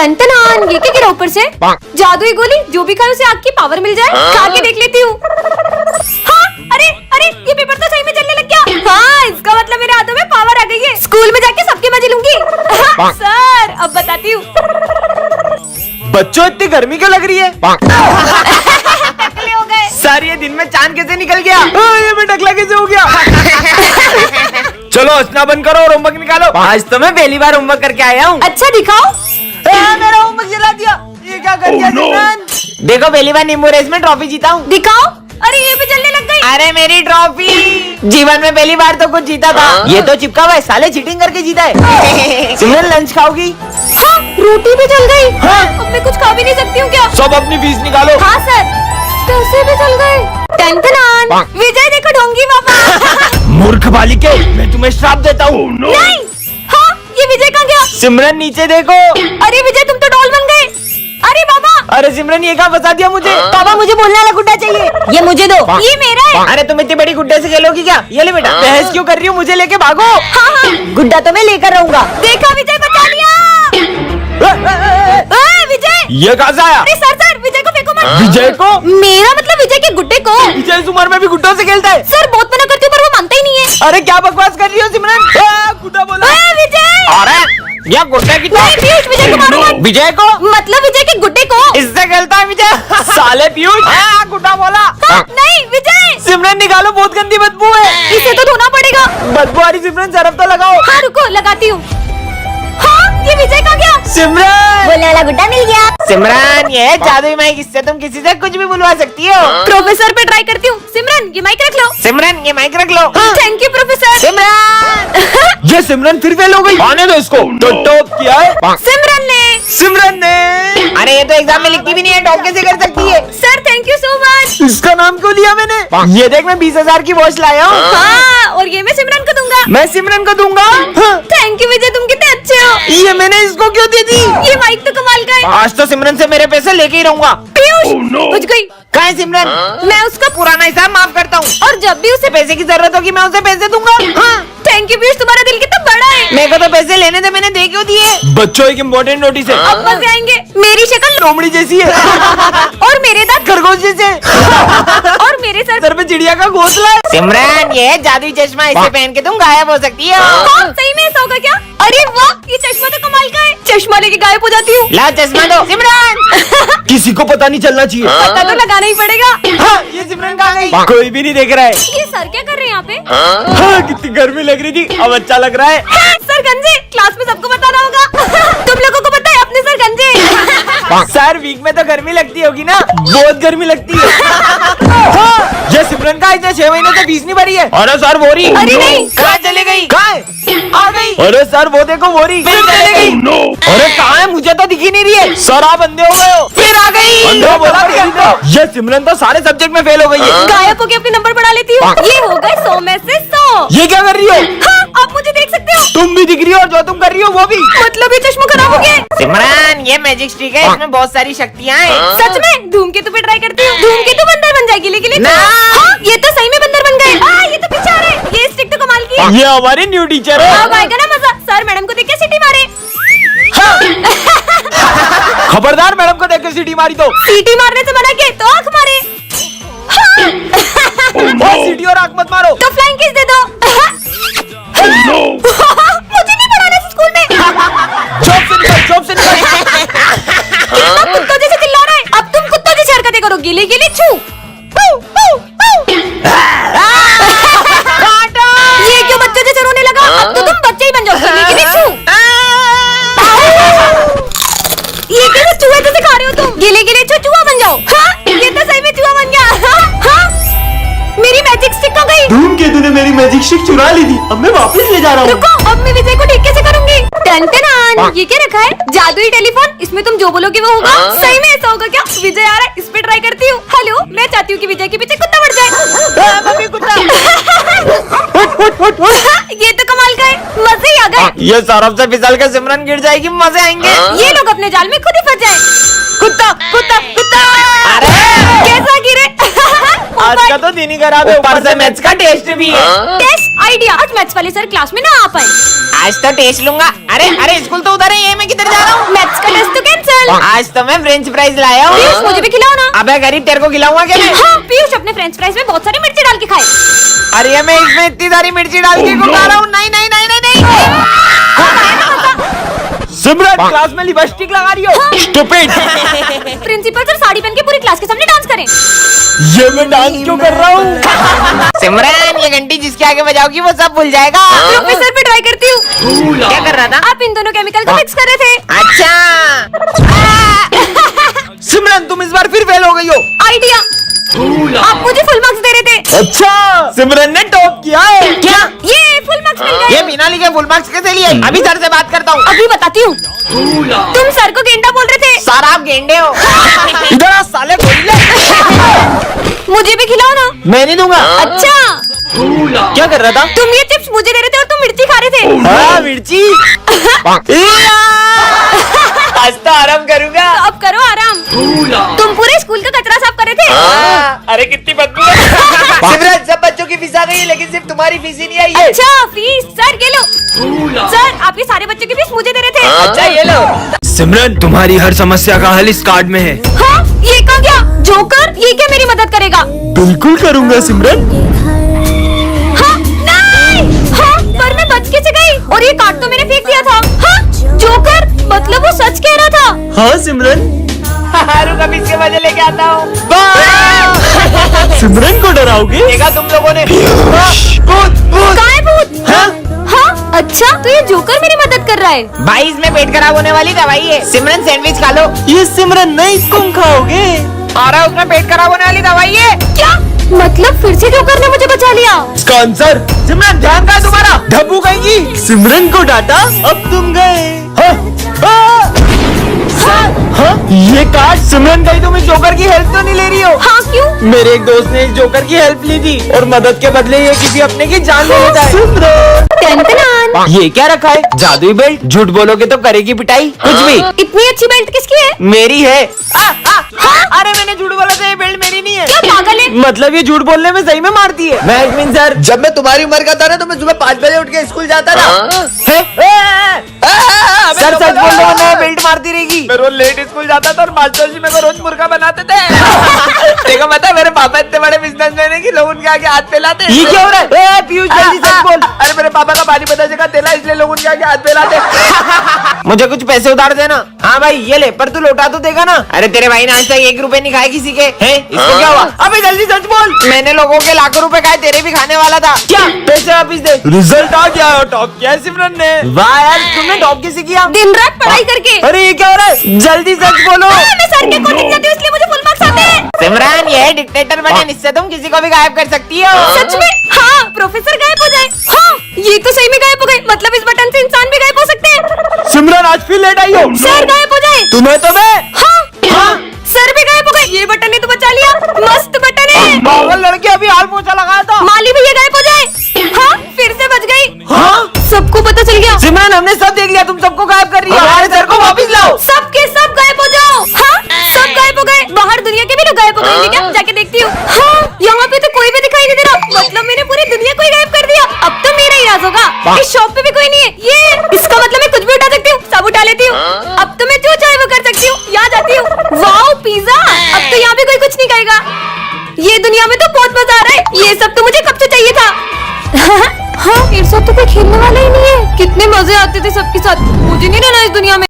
Ton ये क्या गिरा ऊपर से? जादुई गोली, जो भी खाए उसे आग की पावर मिल जाए। खा के देख लेती हूँ। हाँ, अरे अरे ये पेपर तो सही में जलने लग गया। हाँ, इसका मतलब मेरे हाथों में पावर आ गई है। स्कूल में जाके सबके मजे लूंगी। सर अब बताती हूँ। बच्चों इतनी गर्मी क्यों लग रही है? टकले हो गए। सर ये दिन में चांद कैसे निकल गया? ये भी टकला कैसे हो गया? चलो हंसना बंद करो और होमवर्क निकालो। आज तो मैं पहली बार होमवर्क करके आया हूँ। अच्छा दिखाओ। मेरा होमवर्क जला दिया। ये क्या कर दिया सिमरन? देखो पहली बार नींबू रेस में ट्रॉफी जीता हूँ। दिखाओ। अरे ये भी जलने लग गई। अरे मेरी ट्रॉफी। जीवन में पहली बार तो कुछ जीता था। ये तो चिपका हुआ है, साले चीटिंग करके जीता है। सिमरन लंच खाओगी? हाँ, रोटी भी जल गई। हाँ। अब मैं कुछ खा भी नहीं सकती हूँ क्या? सब अपनी फीस निकालो। हाँ सर। पैसे भी जल गए। टन विजय देखो ढोंगी पापा। मूर्ख बालिके, मैं तुम्हें श्राप देता हूँ। नहीं। हाँ, ये विजय कहाँ गया? सिमरन नीचे देखो। अरे विजय तुम तो डॉल बन गए। अरे बाबा। अरे सिमरन ये कहाँ फंसा दिया मुझे? पापा मुझे बोलने वाला गुड्डा चाहिए। ये मुझे दो। ये मेरा है। अरे तुम इतनी बड़ी गुड्डे से खेलोगी क्या? ये ले बेटा। बहस क्यों कर रही हो? मुझे लेके भागो। हाँ हाँ, गुड्डा तो मैं लेकर रहूंगा। देखा विजय बचा लिया। विजय ये कहाँ से आया? अरे सर विजय को फेंको मत। विजय को? मेरा मतलब विजय के गुड्डे को। विजय इस उम्र में भी गुड्डों से खेलता है? सर बहुत मना करती हूँ पर वो मानता ही नहीं है। अरे क्या बकवास कर रही हो सिमरन? गुड्डा बोला। विजय। अरे ये गुड्डे की नहीं पीयूष, विजय को मारो मत। विजय को? मतलब विजय के गुड्डे को। इससे खेलता है विजय। साले पीयूष। गुड्डा बोला। नहीं विजय। सिमरन निकालो, बहुत गंदी बदबू है। इसे तो धोना पड़ेगा। बदबू आ रही सिमरन, सरफ तो लगाओ। हाँ रुको लगाती हूँ। हाँ, ये विजय कहाँ गया? सिमरन बोलने वाला गुड्डा मिल गया। सिमरन ये जादुई माइक, इससे तुम किसी से कुछ भी बुलवा सकती हो। प्रोफेसर पे ट्राई करती हूँ। सिमरन ये माइक रख लो। सिमरन ये माइक रख लो। Thank you professor. सिमरन ये सिमरन फिर फेल हो गई। आने दो इसको। तो टॉप किया है सिमरन ने। अरे ये तो एग्जाम में लिखती भी नहीं है, टॉप कैसे कर सकती है? Sir thank you so much. इसका नाम क्यों लिया मैंने? ये देख मैं 20,000 की वॉच लाया हूँ। हाँ, और ये मैं सिमरन को दूंगा। मैं सिमरन को दूंगा। थैंक यू विजय, तुम कितने अच्छे हो। ये मैंने इसको क्यों दे दी? ये माइक तो कमाल का है। आज तो सिमरन से मेरे पैसे लेके ही रहूंगा। पीयूष बुझ गई। कहाँ है सिमरन? मैं उसका पुराना हिसाब माफ करता हूँ, और जब भी उसे पैसे की जरूरत होगी मैं उसे पैसे दूंगा। थैंक यू पीयूष, तुम्हारा दिल कितना बड़ा है। मेरे को तो पैसे लेने थे, मैंने दे क्यों दिए? बच्चों एक इम्पोर्टेंट नोटिस है। अब मजे आएंगे। मेरी शक्ल लोमड़ी जैसी है। और मेरे दांत खरगोश जैसे। और मेरे सर पे चिड़िया का घोंसला है। सिमरन ये जादुई चश्मा, इसे पहन के तुम गायब हो सकती हो। कौन सही में ऐसा होगा क्या? अरे वाह, ये चश्मा तो कमाल का है। चश्मा लेके गायब हो जाती हूँ। ला चश्मा दो सिमरन। किसी को पता नहीं चलना चाहिए। पता तो लगाना ही पड़ेगा। ये सिमरन कहाँ गई? कोई भी नहीं देख रहा है। ये सर क्या कर रहे हैं यहाँ पे? कितनी गर्मी लग रही थी, अब अच्छा लग रहा है। सर गंजे, क्लास में सबको बताना होगा। तुम लोगों को पता है अपने सर गंजे। सर वीक में तो गर्मी लगती होगी ना? बहुत गर्मी लगती है। ये सिमरन का इतने 6 महीने से फीस नहीं भरी है। अरे सर बोरी। अरे नहीं। कहाँ चली गई? कहाँ आ गई? अरे सर वो देखो बोरी फिर चली गई। अरे कहाँ है? मुझे तो दिखी नहीं रही है। सर आप अंधे हो गए हो। फिर आ गई। अंधा बोला क्या? ये सिमरन तो सारे सब्जेक्ट में फेल हो गई है। गायब होके अपने नंबर बढ़ा लेती हूँ। ये हो गए 100 में से 100। ये क्या कर रही हो? हाँ, आप मुझे देख सकते हो। तुम भी दिख रही हो और जो तुम कर रही हो वो भी। मतलब ये चश्मा खराब हो गया। सिमरन ये मैजिक स्टिक है, इसमें बहुत सारी शक्तियाँ हैं। सच में? धूमकेतु पे ट्राई करती हूँ। धूमकेतु बंदर बन जाएगी लेकिन ना। हाँ, ये तो सही में बंदर बन गए। ये तो पीछे आ रहे हैं। ये स्टिक तो कमाल की है। ये हमारी न्यू टीचर है। अब आएगा ना मजा। सर मैडम को देख के सीटी मारे। खबरदार मैडम को देख के सीटी मारी तो। सीटी मारने से मना किया तो आँख मारे। सीटी और आँख मत मारो। तो फ्लाइंग किस दे दो। मुझे नहीं पढ़ाना स्कूल में। जॉब से निकल। कितना कुत्तों जैसे चिल्ला रहा है। अब तुम कुत्तों जैसी हरकतें करो। गिले गिले छू। ये क्यों बच्चों जैसे रोने लगा? अब तो तुम बच्चे ही बन जाओ। गिले गिले छू। ये कैसे चूहे जैसे खा रहे हो तुम? गिले गिले छू, चूहा बन जाओ। हाँ, ये तो सही में चूहा बन गया। हाँ, मेरी मैजिक स्टिक कहाँ गई? धूमकेतु ने मेरी मैजिक स्टिक चुरा ली थी, अब मैं वापस ले जा रहा हूँ। रुको, अब मैं विजय को ठीक कैसे करूंगी? टन ये क्या रखा है? जादुई टेलीफोन, इसमें तुम जो बोलोगे वो होगा। सही में ऐसा होगा क्या? विजय आ रहा है, इस पे ट्राई करती हूँ। हेलो, मैं चाहती हूँ कि विजय के पीछे कुत्ता बढ़ जाए। मम्मी कुत्ता। ये तो कमाल का है। मजे ही आ गए। ये सरफ से फिसल के सिमरन गिर जाएगी, मजे आएंगे। ये लोग अपने जाल में खुद ही फंस जाए। कुत्ता कुत्ता कुत्ता। अरे कैसा गिरे? आज का तो दिन ही खराब है, ऊपर से मैथ्स का टेस्ट भी है। टेस्ट आइडिया, आज मैथ्स वाले सर क्लास में ना आ पाए। आज तो टेस्ट लूंगा। अरे अरे स्कूल तो उधर है, ये मैं किधर जा रहा हूँ? मैथ्स का टेस्ट तो क्या आज तो मैं फ्रेंच फ्राइज लाया हूँ। पीयूष मुझे भी खिलाओ ना। अबे गरीब, तेरे को खिलाऊंगा क्या मैं? हाँ पीयूष अपने फ्रेंच फ्राइज में बहुत सारी मिर्ची डाल के खाए। अरे मैं इसमें इतनी सारी मिर्ची डाल के क्यों खा रहा हूँ? नहीं नहीं नहीं नहीं नहीं। सिमरन क्लास में लिपस्टिक लगा रही हो। स्टूपिड। प्रिंसिपल सर साड़ी पहन के पूरी क्लास के सामने डांस करें। ये मैं डांस क्यों कर रहा हूँ? सिमरन ये घंटी जिसके आगे बजाओगी वो सब भूल जाएगा। प्रोफेसर पे ट्राई करती हूँ। क्या कर रहा था? आप इन दोनों केमिकल को मिक्स कर रहे थे। अच्छा। सिमरन तुम इस बार फिर फेल हो गई हो। आइडिया, आप मुझे फुल मार्क्स दे रहे थे। अच्छा सिमरन ने टॉप किया है क्या? ये फुल मार्क्स मिल गए। ये बिना लिखे फुल मार्क्स कैसे लिए? अभी सर से बात करता हूँ। अभी बताती हूँ। तुम सर को गेंडा बोल रहे थे। सर आप गेंडे हो। इधर आ साले गोरिल्ले। मुझे भी खिलाओ ना। मैं नहीं दूंगा। अच्छा क्या कर रहा था? तुम ये चिप्स मुझे दे रहे थे और तुम मिर्ची खा रहे थे। हाँ मिर्ची। आज तो आराम करूंगा। तो अब करो आराम। तुम पूरे स्कूल का कचरा साफ कर रहे थे। अरे कितनी बदबू है। सिमरन सब बच्चों की फीस आ गई है लेकिन सिर्फ तुम्हारी फीस ही नहीं आई है। अच्छा फीस सर ये लो। सर आप ये सारे बच्चों की फीस मुझे दे रहे थे। अच्छा ये लो। सिमरन तुम्हारी हर समस्या का हल इस कार्ड में है। हाँ ये कहाँ गया? जोकर ये क्या मेरी मदद करेगा? बिल्कुल करूंगा सिमरन। हाँ नहीं। हाँ पर मैं बच कैसे गई? और ये कार्ड तो मैंने फेंक दिया था। हाँ जोकर मतलब वो सच कह रहा था। हाँ सिमरन। रुक अभी इसके वजह लेके आता हूँ। सिमरन को डराओगे? देखा तुम लोगों ने। भूत भूत। कहाँ है भूत? हाँ अच्छा तो ये जोकर मेरी मदद कर रहा है। भाई इसमें पेट खराब होने वाली दवाई है। सिमरन सैंडविच खा लो। ये सिमरन नहीं तुम खाओगे। और उसमें पेट खराब होने वाली दवाई है। क्या मतलब फिर से जोकर ने मुझे बचा लिया? इसका आंसर सिमरन ध्यान का तुम्हारा धब्बू कहेगी। सिमरन को डांटा अब तुम गए। ये कार्ड सिमरन कहीं तुम इस जोकर की हेल्प तो नहीं ले रही हो? हाँ क्यों? मेरे एक दोस्त ने इस जोकर की हेल्प ली थी और मदद के बदले ये किसी अपने की जान ले लेता है। टन-टनान। ये क्या रखा है? जादुई बेल्ट। झूठ बोलोगे तो करेगी पिटाई। कुछ भी। इतनी अच्छी बेल्ट किसकी है? मेरी है। अरे मैंने झूठ बोला था, ये बेल्ट मेरी नहीं है। क्या पागल है? मतलब ये झूठ बोलने में सही में मारती है। मैं सर जब मैं तुम्हारी उम्र का था ना तो मैं सुबह 5 बजे उठ के स्कूल जाता था। सर सच बोल रहा हूँ, मैं बेल्ट मारती रहेगी। मैं रोज लेट स्कूल जाता था और मास्टर जी मेरे को रोज मुर्गा बनाते थे। देखो पता है मेरे पापा इतने बड़े बिजनेसमैन है कि लोग उनके आगे हाथ फैलाते। ये क्या हो रहा है? ए, पीयूष जल्दी सच बोल। अरे मेरे पापा का पानी पता जगह तेला इसलिए लोग उनके आगे हाथ फैलाते। मुझे कुछ पैसे उधार देना। हाँ भाई ये ले, पर तू लौटा तो देगा ना? अरे तेरे भाई ने आज तक 1 रुपए नहीं खाए किसी के। हैं? इसको क्या हुआ? अबे जल्दी सच बोल। मैंने लोगों के लाखों रुपए खाए, तेरे भी खाने वाला था। क्या पैसे वापिस दे। रिजल्ट आ गया और टॉप किया है सिमरन ने। वाह यार तुमने टॉप कैसे किया? दिन रात पढ़ाई करके। अरे ये क्या हो रहा है? जल्दी सच बोलो। मैं सर के कोचिंग जाती हूँ इसलिए मुझे फुल मार्क्स आते हैं। सिमरन ये है डिक्टेटर बटन, इससे तुम किसी को भी गायब कर सकती हो। सच में? हाँ प्रोफेसर गायब हो जाए। हाँ ये तो सही में गायब हो गए। मतलब इस बटन से इंसान भी गायब हो सकते हैं। सिमरन आज फिर लेट आई हो। सर गायब हो जाए। तुम्हें तो मैं हाँ सर भी गायब हो गए। ये बटन ने तो बचा लिया। मस्त बटन है। पागल लड़की अभी हाल पोछा लगाया था। माली भैया गायब हो जाए। हाँ फिर से बच गई। हाँ सबको पता चल गया। सिमरन हमने सब देख लिया, तुम सबको गायब कर रही हो। हमारे सर को वापिस लाओ। सब के सब गायब हो जाओ। हाँ सब गायब हो गए। बाहर दुनिया के भी लोग गायब हो गए क्या? जाके देखती हूँ। हाँ यहाँ पे तो कोई भी दिखाई नहीं दे रहा। मतलब मैंने पूरी दुनिया को ही गायब कर दिया। अब तो मेरा ही राज होगा। इस शॉप पे भी कोई नहीं है। ये इसका मतलब मैं कुछ भी उठा सकती हूँ, सब उठा लेती हूँ। अब तो मैं जो चाहे वो कर सकती हूँ। यहाँ जाती हूँ। Wow pizza. अब तो यहाँ भी कोई कुछ नहीं कहेगा। ये दुनिया में तो बहुत मजा आ रहा है। ये सब तो मुझे कब से चाहिए था। हाँ मेरे साथ तो कोई खेलने वाला ही नहीं है। कितने मजे आते थे सबके साथ। मुझे नहीं रहना इस दुनिया में।